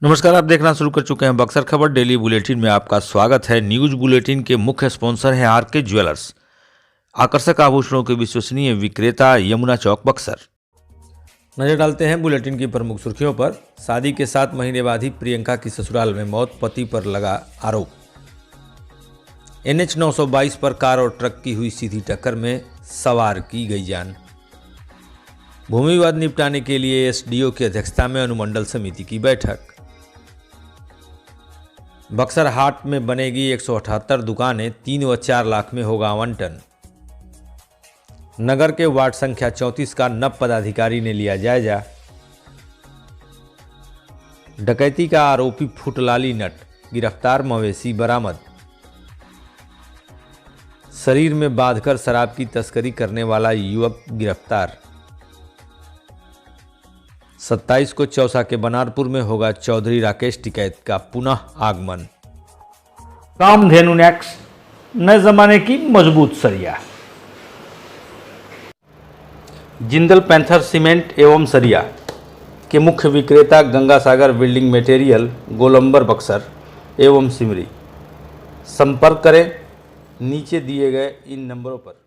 नमस्कार, आप देखना शुरू कर चुके हैं बक्सर खबर डेली बुलेटिन में आपका स्वागत है। न्यूज बुलेटिन के मुख्य स्पॉन्सर हैं आरके ज्वेलर्स, आकर्षक आभूषणों के विश्वसनीय विक्रेता, यमुना चौक, बक्सर। नजर डालते हैं बुलेटिन की प्रमुख सुर्खियों पर। शादी के 7 महीने बाद ही प्रियंका की ससुराल में मौत, पति पर लगा आरोप। NH 922 पर कार और ट्रक की हुई सीधी टक्कर में सवार की गई जान। भूमि विवाद निपटाने के लिए SDO की अध्यक्षता में अनुमंडल समिति की बैठक। बक्सर हाट में बनेगी 178 दुकानें, 3 व 4 लाख में होगा आवंटन। नगर के वार्ड संख्या 34 का नव पदाधिकारी ने लिया जायजा। डकैती का आरोपी फुटलाली नट गिरफ्तार, मवेशी बरामद। शरीर में बांधकर शराब की तस्करी करने वाला युवक गिरफ्तार। 27 को चौसा के बनारपुर में होगा चौधरी राकेश टिकैत का पुनः आगमन। कामधेनु नेक्स, नए जमाने की मजबूत सरिया। जिंदल पैंथर सीमेंट एवं सरिया के मुख्य विक्रेता गंगा सागर बिल्डिंग मटेरियल, गोलंबर, बक्सर एवं सिमरी। संपर्क करें नीचे दिए गए इन नंबरों पर।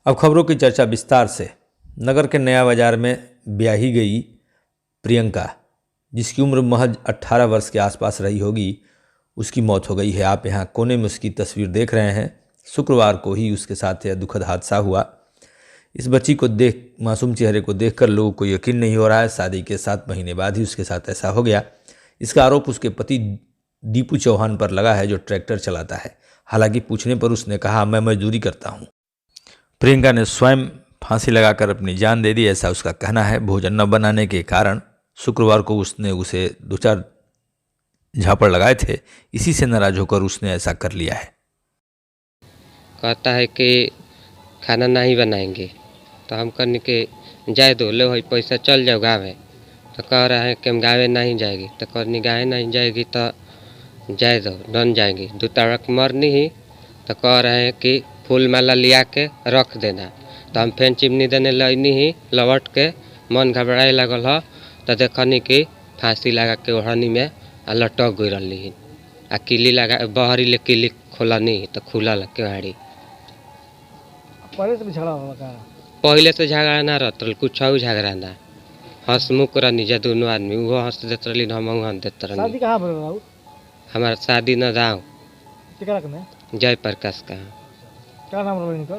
अब खबरों की चर्चा विस्तार से। नगर के नया बाजार में ब्याही गई प्रियंका, जिसकी उम्र महज 18 वर्ष के आसपास रही होगी, उसकी मौत हो गई है। आप यहाँ कोने में उसकी तस्वीर देख रहे हैं। शुक्रवार को ही उसके साथ यह दुखद हादसा हुआ। इस बच्ची को मासूम चेहरे को देखकर लोगों को यकीन नहीं हो रहा है। शादी के 7 महीने बाद ही उसके साथ ऐसा हो गया। इसका आरोप उसके पति दीपू चौहान पर लगा है, जो ट्रैक्टर चलाता है। हालांकि पूछने पर उसने कहा, मैं मजदूरी करता हूँ। प्रियंका ने स्वयं फांसी लगाकर अपनी जान दे दी, ऐसा उसका कहना है। भोजन न बनाने के कारण शुक्रवार को उसने उसे 2-4 झापड़ लगाए थे। इसी से नाराज होकर उसने ऐसा कर लिया है। कहता है कि खाना नहीं बनाएंगे, तो हम कहने के जाए दो, लो भाई पैसा, चल जाओ गाँव। तो कह रहा है कि हम गाँव नहीं जाएगी। तो कहनी गाँव नहीं जाएगी तो जाए दो, डन जाएंगी। 2 तड़क मरनी ही तो कह रहे हैं कि फूल माला लिया के रख देना। तो हम फेन चिमनी देने लैनी ही, लौट के मन घबराए लगल ह। तो देखनी कि फांसी लगा के ओढ़नी में लटक गई रही। आ किली लगा बहरी ले किली खोलनी तो खुलल केवाड़ी। पहले से भी झगड़ा होगा? पहले से झगड़ा ना रहत, कुछ झगड़ा ना। हंसमुख रहनी जा दोनों आदमी, वो हंस देत रही, हम हंस देत रही। शादी कहाँ पर? हमारा शादी न दाव जय प्रकाश का। क्या नाम रहा इनका?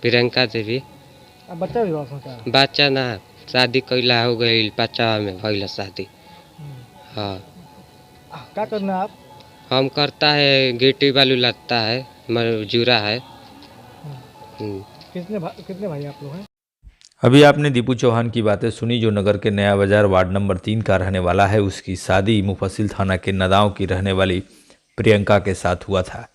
प्रियंका देवी। अब बच्चा भी हुआ? बच्चा ना, शादी कैला हो गई, 5 में भइल शादी। हाँ। क्या करना है आप? हम करता है गिट्टी बालू लगता है, मजूरा है। कितने भाई आप लोग हैं? अभी आपने दीपू चौहान की बातें सुनी, जो नगर के नया बाजार वार्ड नंबर 3 का रहने वाला है। उसकी शादी मुफस्सिल थाना के नदांव की रहने वाली प्रियंका के साथ हुआ था।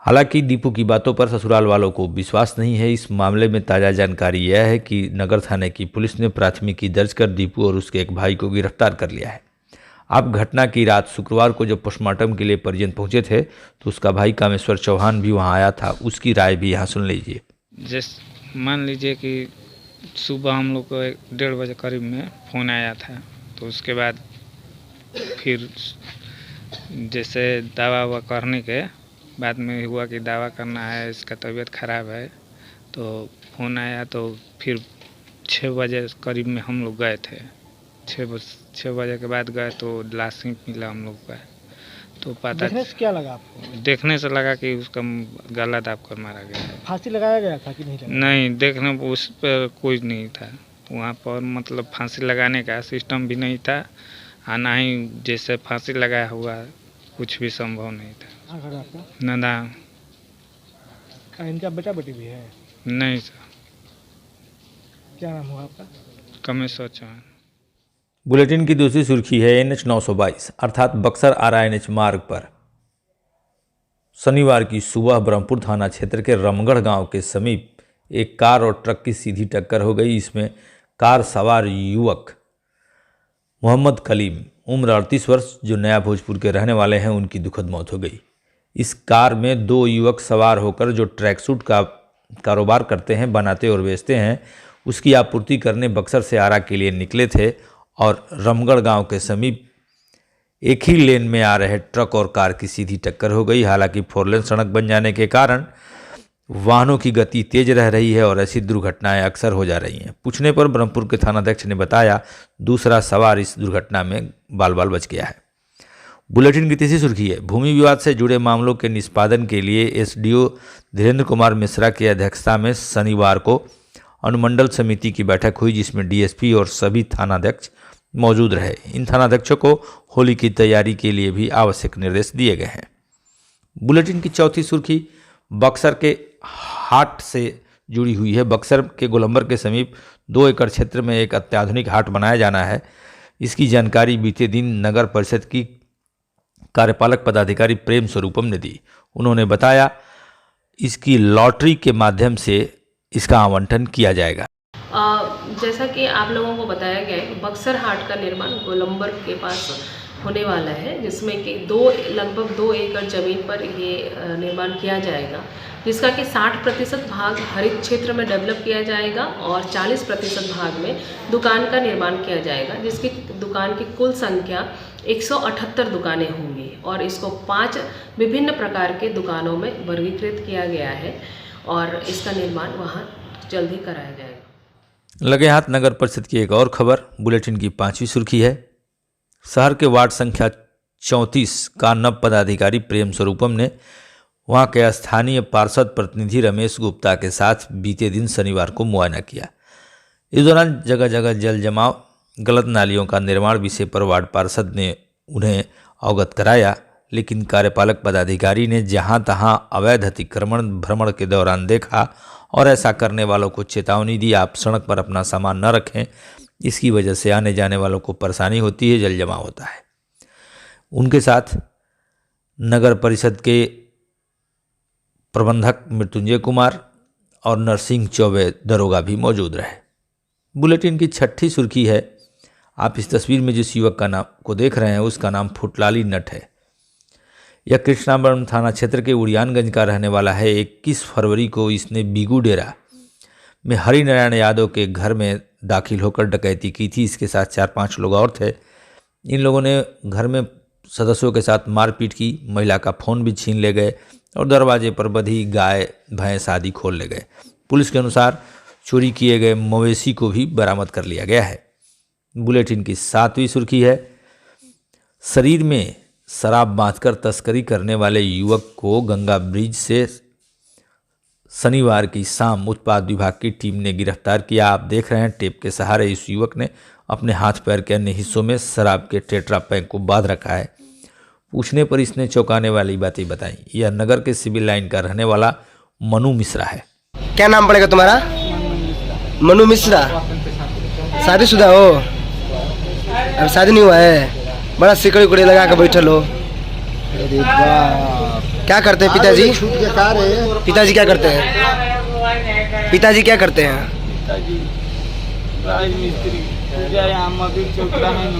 हालांकि दीपू की बातों पर ससुराल वालों को विश्वास नहीं है। इस मामले में ताज़ा जानकारी यह है कि नगर थाने की पुलिस ने प्राथमिकी दर्ज कर दीपू और उसके एक भाई को गिरफ्तार कर लिया है। आप घटना की रात शुक्रवार को जब पोस्टमार्टम के लिए परिजन पहुंचे थे, तो उसका भाई कामेश्वर चौहान भी वहां आया था। उसकी राय भी यहाँ सुन लीजिए। जैसे मान लीजिए कि सुबह हम लोग को 1:30 बजे करीब में फ़ोन आया था। तो उसके बाद फिर जैसे दवा ववा करने के बाद में हुआ कि दवा करना है, इसका तबीयत ख़राब है। तो फ़ोन आया, तो फिर 6 बजे करीब में हम लोग गए थे। 6 बजे के बाद गए तो लाश ही मिला हम लोग का। तो पता देखने से क्या लगा आपको? देखने से लगा कि उसका गला दाब कर मारा गया है। फांसी लगाया गया था कि नहीं लगाया? नहीं, देखने उस पर कोई नहीं था वहाँ पर, मतलब फांसी लगाने का सिस्टम भी नहीं था। ना ही जैसे फांसी लगाया हुआ कुछ भी संभव नहीं था। घर आपका? नदा इनका बेटा बेटी भी है? नहीं सर। क्या नाम हुआ आपका? कामेश्वर चौहान। बुलेटिन की दूसरी सुर्खी है NH 922 अर्थात बक्सर RNH मार्ग पर शनिवार की सुबह ब्रह्मपुर थाना क्षेत्र के रमगढ़ गांव के समीप एक कार और ट्रक की सीधी टक्कर हो गई। इसमें कार सवार युवक मोहम्मद कलीम, उम्र 38 वर्ष, जो नया भोजपुर के रहने वाले हैं, उनकी दुखद मौत हो गई। इस कार में 2 युवक सवार होकर, जो ट्रैक सूट का कारोबार करते हैं, बनाते और बेचते हैं, उसकी आपूर्ति करने बक्सर से आरा के लिए निकले थे और रमगढ़ गांव के समीप एक ही लेन में आ रहे ट्रक और कार की सीधी टक्कर हो गई। हालांकि 4 लेन सड़क बन जाने के कारण वाहनों की गति तेज रह रही है और ऐसी दुर्घटनाएं अक्सर हो जा रही हैं। पूछने पर ब्रह्मपुर के थानाध्यक्ष ने बताया दूसरा सवार इस दुर्घटना में बाल बाल बच गया है। बुलेटिन की तीसरी सुर्खी है, भूमि विवाद से जुड़े मामलों के निष्पादन के लिए एसडीओ धीरेन्द्र कुमार मिश्रा की अध्यक्षता में शनिवार को अनुमंडल समिति की बैठक हुई, जिसमें डीएसपी और सभी थानाध्यक्ष मौजूद रहे। इन थानाध्यक्षों को होली की तैयारी के लिए भी आवश्यक निर्देश दिए गए हैं। बुलेटिन की चौथी सुर्खी बक्सर के हाट से जुड़ी हुई है। बक्सर के गोलंबर के समीप 2 एकड़ क्षेत्र में एक अत्याधुनिक हाट बनाया जाना है। इसकी जानकारी बीते दिन नगर परिषद की कार्यपालक पदाधिकारी प्रेम स्वरूपम ने दी। उन्होंने बताया इसकी लॉटरी के माध्यम से इसका आवंटन किया जाएगा। जैसा कि आप लोगों को बताया गया है कि बक्सर हाट का निर्माण गोलंबर के पास होने वाला है, जिसमें कि लगभग 2 एकड़ ज़मीन पर ये निर्माण किया जाएगा, जिसका कि 60% भाग हरित क्षेत्र में डेवलप किया जाएगा और 40% भाग में दुकान का निर्माण किया जाएगा, जिसकी दुकान की कुल संख्या 178 दुकानें होंगी और इसको 5 विभिन्न प्रकार के दुकानों में वर्गीकृत किया गया है और इसका निर्माण वहाँ जल्द ही कराया जाएगा। लगे हाथ नगर परिषद की एक और खबर बुलेटिन की 5वीं सुर्खी है। शहर के वार्ड संख्या 34 का नव पदाधिकारी प्रेम स्वरूपम ने वहां के स्थानीय पार्षद प्रतिनिधि रमेश गुप्ता के साथ बीते दिन शनिवार को मुआयना किया। इस दौरान जगह जगह जल जमाव, गलत नालियों का निर्माण विषय पर वार्ड पार्षद ने उन्हें अवगत कराया, लेकिन कार्यपालक पदाधिकारी ने जहां तहां अवैध अतिक्रमण भ्रमण के दौरान देखा और ऐसा करने वालों को चेतावनी दी, आप सड़क पर अपना सामान न रखें, इसकी वजह से आने जाने वालों को परेशानी होती है, जल जमाव होता है। उनके साथ नगर परिषद के प्रबंधक मृत्युंजय कुमार और नरसिंह चौबे दरोगा भी मौजूद रहे। बुलेटिन की 6ठी सुर्खी है, आप इस तस्वीर में जिस युवक का नाम को देख रहे हैं उसका नाम फुटलाली नट है। यह कृष्णाबरम थाना क्षेत्र के उड़ियानगंज का रहने वाला है। 21 फरवरी को इसने बीगू डेरा में हरिनारायण यादव के घर में दाखिल होकर डकैती की थी। इसके साथ 4-5 लोग और थे। इन लोगों ने घर में सदस्यों के साथ मारपीट की, महिला का फ़ोन भी छीन ले गए और दरवाजे पर बंधी गाय भैंस आदि खोल ले गए। पुलिस के अनुसार चोरी किए गए मवेशी को भी बरामद कर लिया गया है। बुलेटिन की 7वीं सुर्खी है, शरीर में शराब बांधकर तस्करी करने वाले युवक को गंगा ब्रिज से शनिवार की शाम उत्पाद विभाग की टीम ने गिरफ्तार किया। आप देख रहे हैं टेप के सहारे इस युवक ने अपने हाथ पैर के अन्य हिस्सों में शराब के टेट्रा पैक को बांध रखा है। पूछने पर इसने चौंकाने वाली बातें बताई। यह नगर के सिविल लाइन का रहने वाला मनु मिश्रा है। क्या नाम पड़ेगा तुम्हारा? मनु मिश्रा। शादीशुदा हो? अब शादी नहीं हुआ है? बड़ा सिकड़ी उकड़ी लगा के बैठल हो। क्या करते हैं पिताजी? पिताजी क्या करते हैं? पिताजी क्या करते हैं? राजमिस्त्री पूजा यहाँ महावीर चौतरा है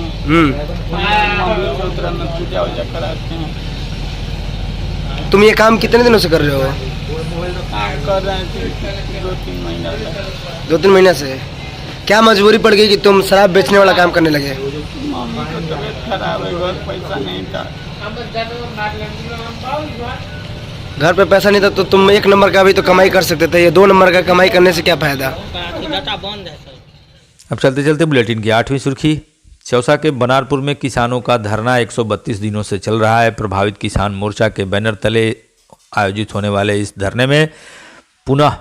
महावीर चौतरा में पूजा वूजा कराते हैं। तुम ये काम कितने दिनों से कर रहे हो? काम कर रहे थे 2-3 महीना से। 2-3 महीना से। क्या मजबूरी पड़ गई कि तुम शराब बेचने वाला काम करने लगे? मम्मी को तबीयत खराब है, घर पैसा नहीं था। घर पे पैसा नहीं था तो तुम 1 नंबर का भी तो कमाई कर सकते थे। ये 2 नंबर का कमाई करने से क्या फायदा? अब चलते चलते बुलेटिन की 8वीं सुर्खी, चौसा के बनारपुर में किसानों का धरना 132 दिनों से चल रहा है। प्रभावित किसान मोर्चा के बैनर तले आयोजित होने वाले इस धरने में पुनः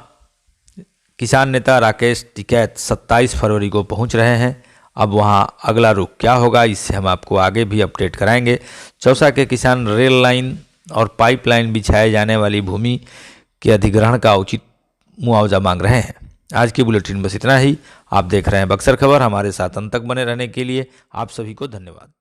किसान नेता राकेश टिकैत 27 फरवरी को पहुंच रहे हैं। अब वहां अगला रुख क्या होगा, इससे हम आपको आगे भी अपडेट कराएंगे। चौसा के किसान रेल लाइन और पाइपलाइन बिछाए जाने वाली भूमि के अधिग्रहण का उचित मुआवजा मांग रहे हैं। आज की बुलेटिन बस इतना ही। आप देख रहे हैं बक्सर खबर। हमारे साथ अंत तक बने रहने के लिए आप सभी को धन्यवाद।